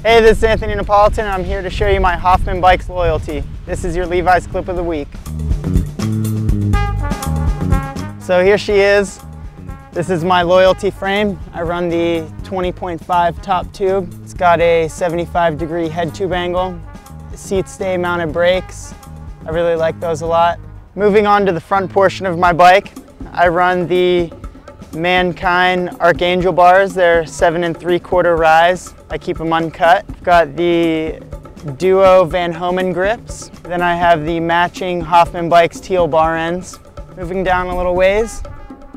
Hey, this is Anthony Napolitan, and I'm here to show you my Hoffman Bikes loyalty. This is your Levi's clip of the week. So here she is. This is my loyalty frame. I run the 20.5 top tube. It's got a 75-degree head tube angle. Seat stay mounted brakes. I really like those a lot. Moving on to the front portion of my bike, I run the Mankind Archangel bars. They're 7 3/4 rise. I keep them uncut. I've got the Duo Van Homen grips. Then I have the matching Hoffman Bikes teal bar ends. Moving down a little ways,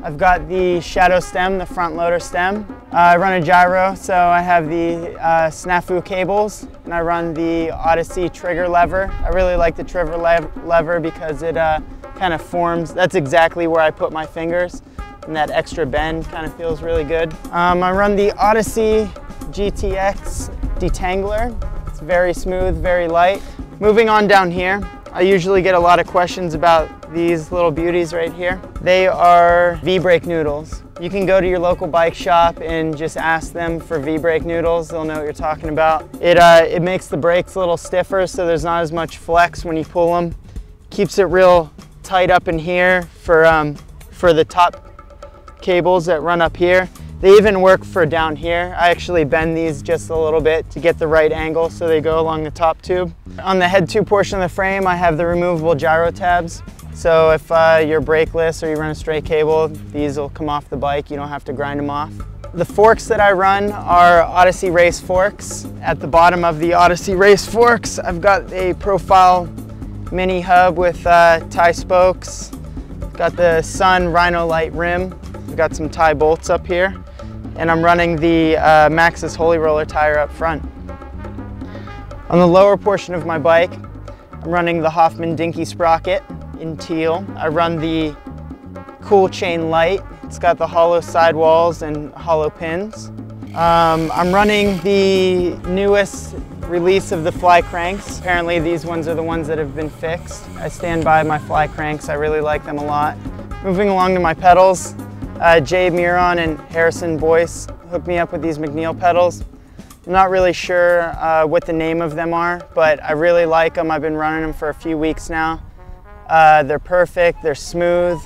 I've got the Shadow stem, the front loader stem. I run a gyro, so I have the Snafu cables, and I run the Odyssey trigger lever. I really like the trigger lever because it kind of forms, that's exactly where I put my fingers, and that extra bend kind of feels really good. I run the Odyssey GTX detangler. It's very smooth, very light. Moving on down here, I usually get a lot of questions about these little beauties right here. They are V-brake noodles. You can go to your local bike shop and just ask them for V-brake noodles. They'll know what you're talking about. It makes the brakes a little stiffer, so there's not as much flex when you pull them. Keeps it real tight up in here for the top cables that run up here. They even work for down here. I actually bend these just a little bit to get the right angle so they go along the top tube. On the head tube portion of the frame, I have the removable gyro tabs. So if you're brakeless or you run a straight cable, these will come off the bike. You don't have to grind them off. The forks that I run are Odyssey Race forks. At the bottom of the Odyssey Race forks, I've got a profile mini hub with tie spokes. Got the Sun Rhino Light rim. I've got some tie bolts up here. And I'm running the Maxxis Holy Roller tire up front. On the lower portion of my bike, I'm running the Hoffman Dinky sprocket in teal. I run the Cool Chain Light. It's got the hollow sidewalls and hollow pins. I'm running the newest release of the fly cranks. Apparently these ones are the ones that have been fixed. I stand by my fly cranks. I really like them a lot. Moving along to my pedals, Jay Miron and Harrison Boyce hooked me up with these McNeil pedals. I'm not really sure what the name of them are, but I really like them. I've been running them for a few weeks now. They're perfect, they're smooth.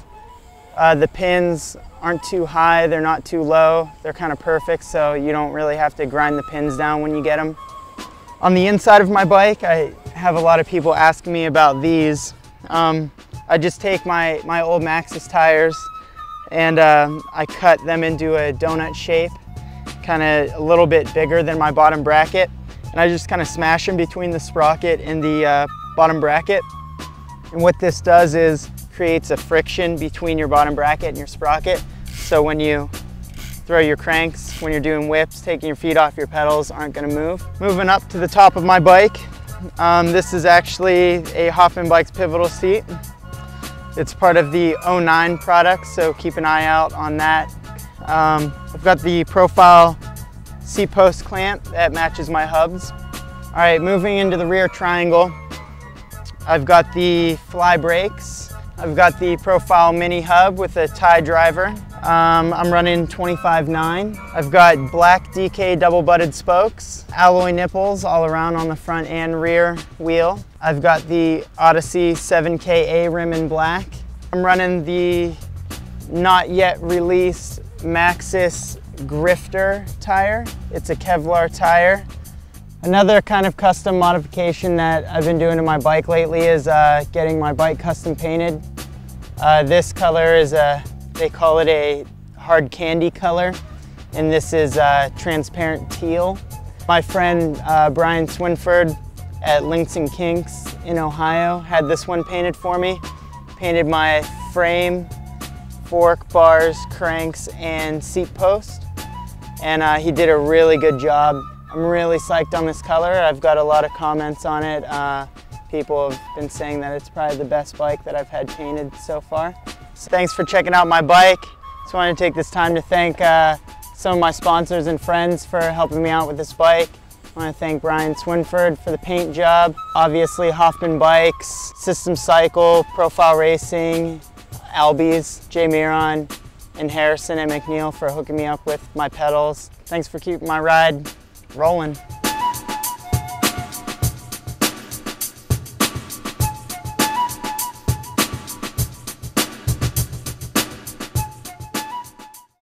The pins aren't too high, they're not too low. They're kind of perfect, so you don't really have to grind the pins down when you get them. On the inside of my bike, I have a lot of people asking me about these. I just take my old Maxxis tires and I cut them into a donut shape, kind of a little bit bigger than my bottom bracket. And I just kind of smash them between the sprocket and the bottom bracket. And what this does is creates a friction between your bottom bracket and your sprocket. So when you throw your cranks, when you're doing whips, taking your feet off your pedals aren't gonna move. Moving up to the top of my bike, this is actually a Hoffman Bikes pivotal seat. It's part of the 09 product, so keep an eye out on that. I've got the profile seat post clamp that matches my hubs. All right, moving into the rear triangle, I've got the fly brakes. I've got the profile mini hub with a tie driver. I'm running 25/9. I've got black DK double butted spokes, alloy nipples all around on the front and rear wheel. I've got the Odyssey 7KA rim in black. I'm running the not yet released Maxxis Grifter tire. It's a Kevlar tire. Another kind of custom modification that I've been doing to my bike lately is getting my bike custom painted. This color is they call it a hard candy color, and this is transparent teal. My friend Brian Swinford at Links and Kinks in Ohio had this one painted for me. Painted my frame, fork, bars, cranks, and seat post, and he did a really good job. I'm really psyched on this color. I've got a lot of comments on it. People have been saying that it's probably the best bike that I've had painted so far. So thanks for checking out my bike. Just wanted to take this time to thank some of my sponsors and friends for helping me out with this bike. I want to thank Brian Swinford for the paint job. Obviously Hoffman Bikes, System Cycle, Profile Racing, Albies, Jay Miron, and Harrison and McNeil for hooking me up with my pedals. Thanks for keeping my ride rolling.